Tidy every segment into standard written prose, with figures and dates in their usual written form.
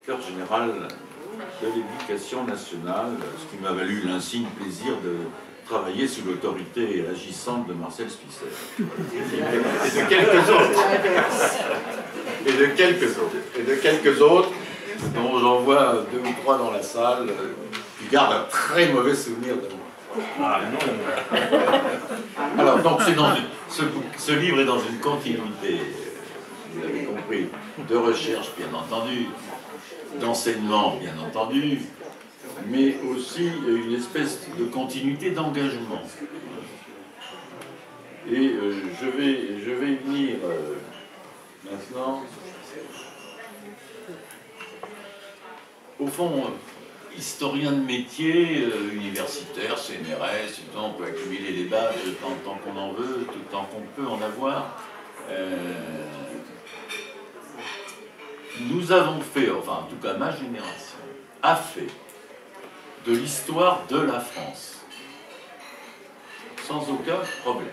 directeur général de l'Éducation nationale, ce qui m'a valu l'insigne plaisir de travailler sous l'autorité agissante de Marcel Spisser. Et de quelques autres. Et de quelques autres, dont j'en vois 2 ou 3 dans la salle, qui gardent un très mauvais souvenir de moi. Ah non. Alors, donc, ce livre est dans une continuité, vous avez compris, de recherche, bien entendu, d'enseignement, bien entendu, mais aussi une espèce de continuité d'engagement. Et je vais y venir maintenant. Au fond, historien de métier, universitaire, CNRS, on peut accumuler les badges tant qu'on en veut, tant qu'on peut en avoir. Nous avons fait, enfin en tout cas ma génération, a fait de l'histoire de la France, sans aucun problème.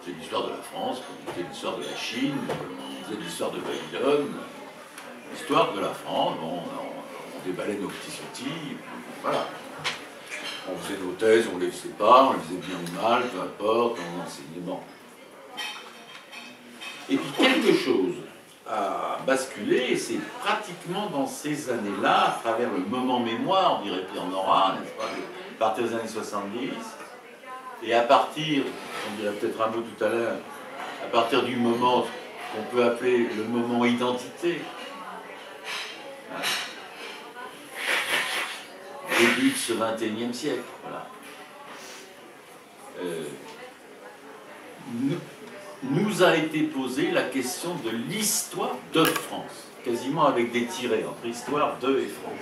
C'est l'histoire de la France, c'est l'histoire de la Chine, c'est l'histoire de Babylone, l'histoire de la France, bon, on déballait nos petits outils, voilà. On faisait nos thèses, on ne les faisait pas, on les faisait bien ou mal, peu importe, on enseignait, bon. Et puis quelque chose a basculé, et c'est pratiquement dans ces années-là, à travers le moment mémoire, on dirait Pierre Nora, n'est-ce pas, à partir des années 70, et à partir, on dirait peut-être un mot tout à l'heure, à partir du moment qu'on peut appeler le moment identité, début de ce XXIe siècle, voilà. Nous a été posée la question de l'histoire de France, quasiment avec des tirets entre histoire de et France.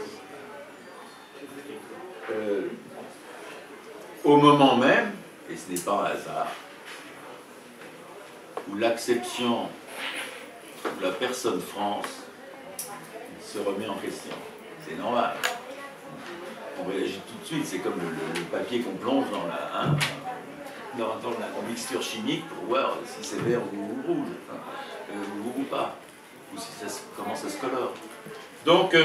Au moment même, et ce n'est pas un hasard, où l'acception de la personne France se remet en question. C'est normal. On réagit tout de suite, c'est comme le papier qu'on plonge dans la... dans la mixture chimique pour voir si c'est vert ou rouge, ou pas, ou si comment ça se colore. Donc,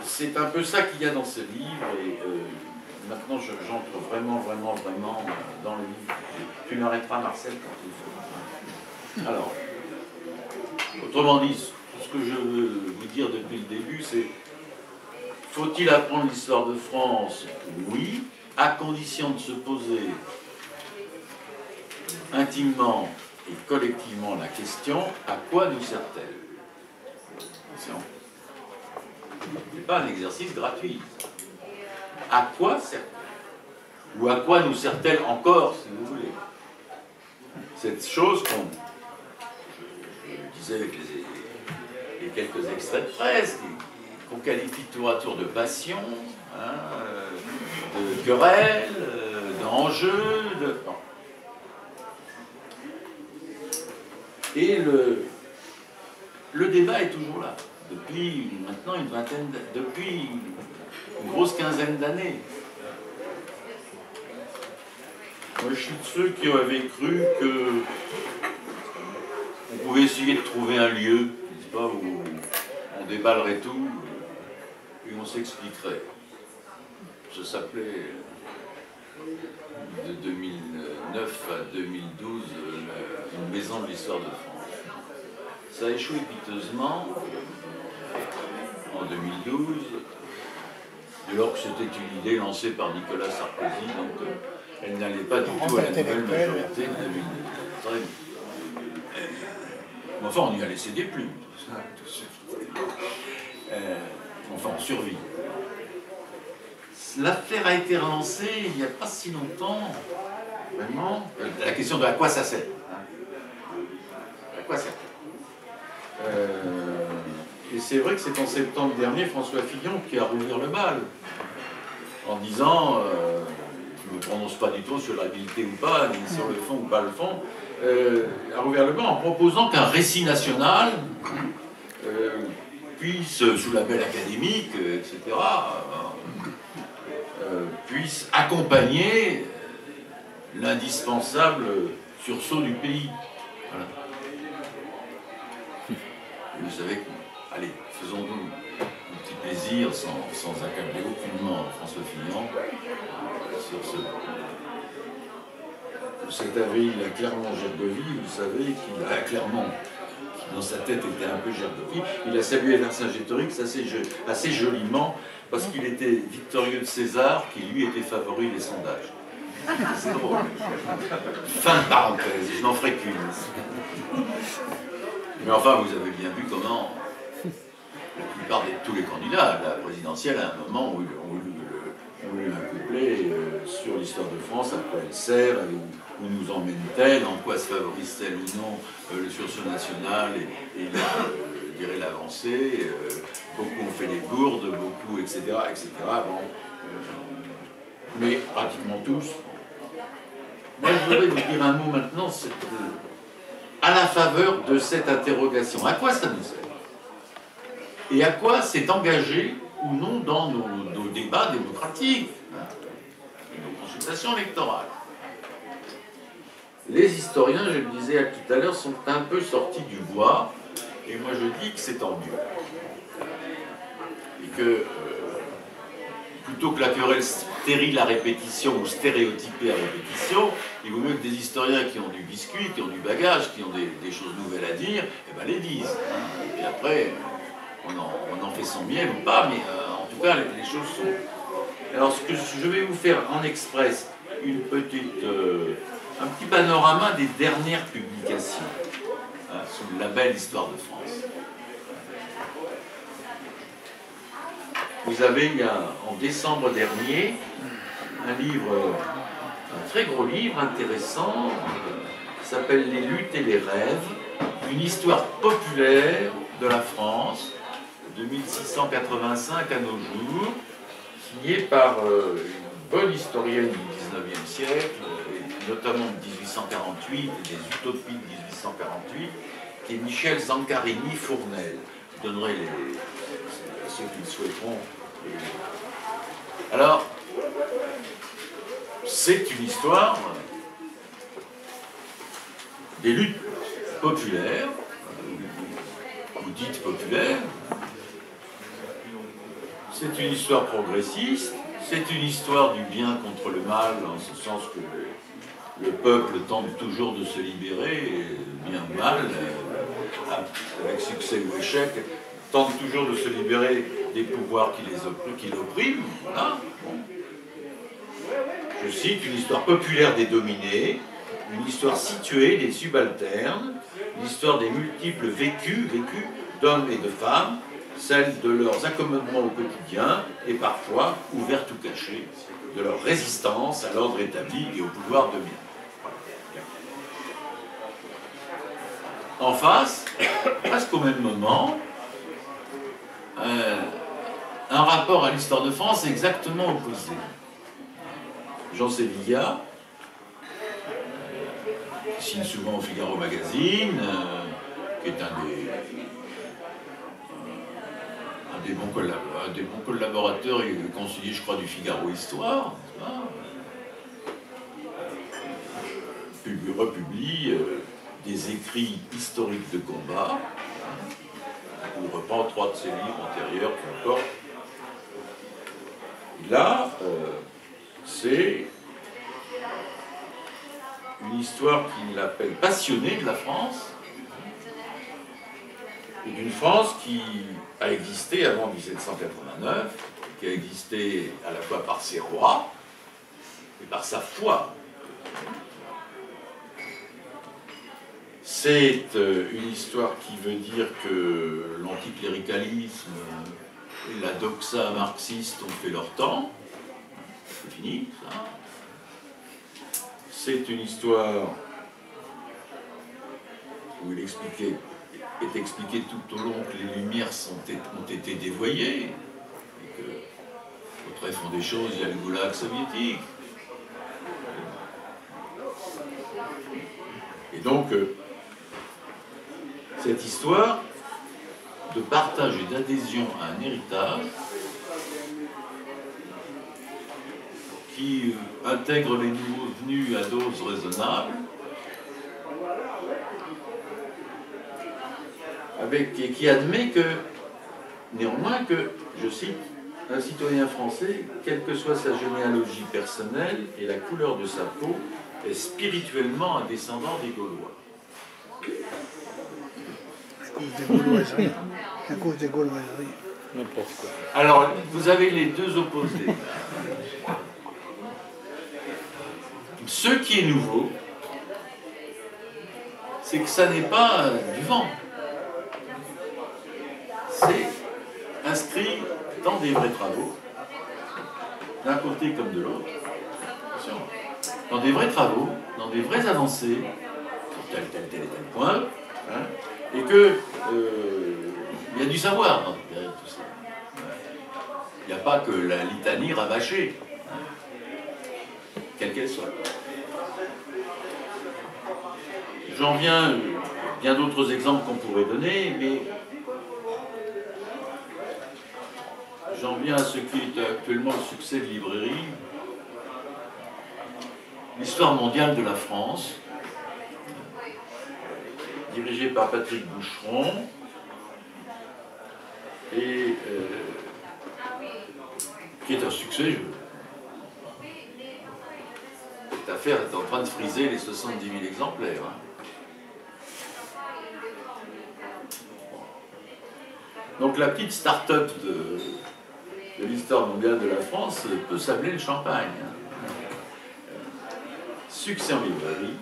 c'est un peu ça qu'il y a dans ce livre, et maintenant j'entre vraiment dans le livre. Tu m'arrêteras, Marcel, quand il faut. Alors, autrement dit, ce que je veux vous dire depuis le début, c'est: faut-il apprendre l'histoire de France? Oui, à condition de se poser intimement et collectivement la question: à quoi nous sert-elle? Ce n'est pas un exercice gratuit. À quoi sert-elle? Ou à quoi nous sert-elle encore, si vous voulez? Cette chose qu'on, je disais avec les quelques extraits de presse, qu'on qualifie tour à tour de passion, hein, de querelle, d'enjeu, de... Bon. Et le débat est toujours là, depuis maintenant depuis une grosse quinzaine d'années. Moi, je suis de ceux qui avaient cru que on pouvait essayer de trouver un lieu, n'est-ce pas, où on déballerait tout et on s'expliquerait. Ça s'appelait de 2009 à 2012 une maison de l'histoire de France. Ça a échoué piteusement en 2012, alors que c'était une idée lancée par Nicolas Sarkozy, donc elle n'allait pas du tout à la nouvelle majorité de 2012. Très bien. Enfin, on y a laissé des plumes, tout ça. Enfin, on survit. L'affaire a été relancée il n'y a pas si longtemps, vraiment. La question de à quoi ça sert. À quoi sert? Et c'est vrai que c'est en septembre dernier François Fillon qui a rouvert le bal en disant, je ne me prononce pas du tout sur l'habileté ou pas, ni sur le fond ou pas le fond, a rouvert le bal en proposant qu'un récit national puisse, sous label académique, etc., puisse accompagner l'indispensable sursaut du pays. Voilà. Vous savez que allez, faisons-nous un petit plaisir sans accabler aucunement François Fillon sur cet avril à Clermont-Gergovie. Vous savez qu'il a clairement, dans sa tête était un peu Gergovie, il a salué Vercingétorix assez joliment parce qu'il était victorieux de César qui lui était favori des sondages. C'est drôle. Fin de parenthèse, je n'en ferai qu'une. Mais enfin, vous avez bien vu comment la plupart de tous les candidats à la présidentielle, à un moment, ont eu un couplet sur l'histoire de France, à quoi elle sert, où nous emmène-t-elle, en quoi se favorise-t-elle ou non le sursaut national et je dirais l'avancée. Beaucoup ont fait des gourdes, beaucoup, etc. etc. Bon, mais pratiquement tous. Moi, je voudrais vous dire un mot maintenant, à la faveur de cette interrogation. À quoi ça nous sert? Et à quoi c'est engagé ou non dans nos débats démocratiques, hein, nos consultations électorales. Les historiens, je le disais tout à l'heure, sont un peu sortis du bois, et moi je dis que c'est tant mieux. Et que, plutôt que la querelle stérile à répétition ou stéréotypée à répétition, il vaut mieux que des historiens qui ont du biscuit, qui ont du bagage, qui ont des choses nouvelles à dire, eh ben les disent. Hein. Et après, on en fait son miel ou pas, mais en tout cas, les choses sont... Alors, ce que je vais vous faire en express, un petit panorama des dernières publications, hein, sous le label Histoire de France. Vous avez, en décembre dernier, un très gros livre intéressant, qui s'appelle Les luttes et les rêves, une histoire populaire de la France, de 1685 à nos jours, signé par une bonne historienne du XIXe siècle, et notamment de 1848 et des utopies de 1848, qui est Michel Zancarini-Fournel. Je donnerai à ceux qui le souhaiteront. Alors, c'est une histoire des luttes populaires, ou dites populaires. C'est une histoire progressiste, c'est une histoire du bien contre le mal, en ce sens que le peuple tente toujours de se libérer, bien ou mal, avec succès ou échec, tente toujours de se libérer des pouvoirs qui l'oppriment. Voilà. Bon. Je cite une histoire populaire des dominés, une histoire située des subalternes, l'histoire des multiples vécus d'hommes et de femmes, celle de leurs accommodements au quotidien et parfois, ouvertes ou cachées, de leur résistance à l'ordre établi et au pouvoir dominant. En face, presque au même moment, un rapport à l'histoire de France exactement opposé. Jean Sévillia, qui signe souvent au Figaro Magazine, qui est un des bons collaborateurs et conseiller, je crois, du Figaro Histoire, republie des écrits historiques de combat, où il reprend 3 de ses livres antérieurs, peu importe. Et là, c'est une histoire qu'il appelle passionnée de la France, et d'une France qui a existé avant 1789, qui a existé à la fois par ses rois et par sa foi. C'est une histoire qui veut dire que l'anticléricalisme et la doxa marxiste ont fait leur temps. C'est fini, ça. C'est une histoire où il est expliqué tout au long que les Lumières ont été dévoyées, et que, au très fond des choses, il y a le goulag soviétique. Et donc, cette histoire de partage et d'adhésion à un héritage qui intègre les nouveaux venus à doses raisonnables, et qui admet que néanmoins que, je cite, un citoyen français, quelle que soit sa généalogie personnelle et la couleur de sa peau, est spirituellement un descendant des Gaulois. À cause des gauloiseries. À cause des gauloiseries. N'importe quoi. Alors, vous avez les deux opposés. Ce qui est nouveau, c'est que ça n'est pas du vent. C'est inscrit dans des vrais travaux, d'un côté comme de l'autre, dans des vrais travaux, dans des vraies avancées, sur tel et tel point, hein, et que il y a du savoir derrière tout ça. Il n'y a pas que la litanie rabâchée, hein, quelle qu'elle soit. J'en viens, bien d'autres exemples qu'on pourrait donner, mais j'en viens à ce qui est actuellement le succès de librairie, l'histoire mondiale de la France, dirigée par Patrick Boucheron, et qui est un succès. Cette affaire est en train de friser les 70 000 exemplaires. Hein. Donc la petite start-up de l'histoire mondiale de la France peut s'appeler le Champagne. Succès en librairie,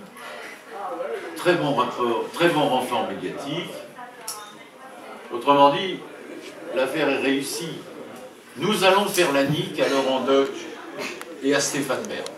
très bon rapport, très bon renfort médiatique. Autrement dit, l'affaire est réussie. Nous allons faire la nique à Laurent Deutsch et à Stéphane Bern.